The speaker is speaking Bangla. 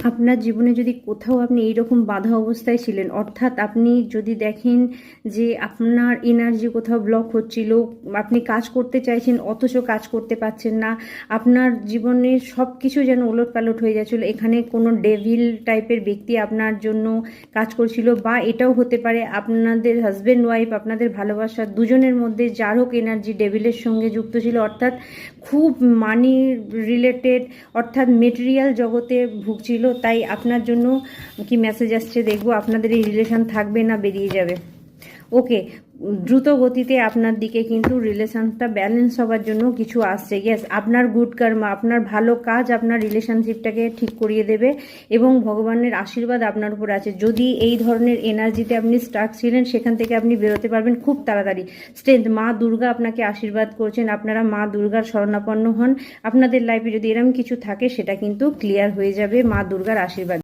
আপনার জীবনে যদি কোথাও আপনি এইরকম বাধা অবস্থায় ছিলেন, অর্থাৎ আপনি যদি দেখেন যে আপনার এনার্জি কোথাও ব্লক হচ্ছিল, আপনি কাজ করতে চাইছেন অথচ কাজ করতে পারছেন না, আপনার জীবনের সব কিছু যেন ওলটপালট হয়ে যাচ্ছিলো, এখানে কোনো ডেভিল টাইপের ব্যক্তি আপনার জন্য কাজ করছিল, বা এটাও হতে পারে আপনাদের হাজব্যান্ড ওয়াইফ, আপনাদের ভালোবাসা দুজনের মধ্যে যার হোক এনার্জি ডেভিলের সঙ্গে যুক্ত ছিল, অর্থাৎ খুব মানি রিলেটেড, অর্থাৎ মেটেরিয়াল জগতে ভুগছিল। তাই আপনার জন্য কি মেসেজ আসছে দেখবো, আপনাদের এই রিলেশন থাকবে না বেরিয়ে যাবে। ওকে, দ্রুত গতিতে আপনার দিকে কিন্তু রিলেশনটা ব্যালেন্স হওয়ার জন্য কিছু আসছে। ইয়েস, আপনার গুড কর্মা, আপনার ভালো কাজ আপনার রিলেশনশিপটাকে ঠিক করিয়ে দেবে এবং ভগবানের আশীর্বাদ আপনার উপর আছে। যদি এই ধরনের এনার্জিতে আপনি স্টাক ছিলেন, সেখান থেকে আপনি বেরোতে পারবেন খুব তাড়াতাড়ি। স্ট্রেংথ, মা দুর্গা আপনাকে আশীর্বাদ করছেন, আপনারা মা দুর্গার শরণাপন্ন হন। আপনাদের লাইফে যদি এরকম কিছু থাকে সেটা কিন্তু ক্লিয়ার হয়ে যাবে মা দুর্গার আশীর্বাদ।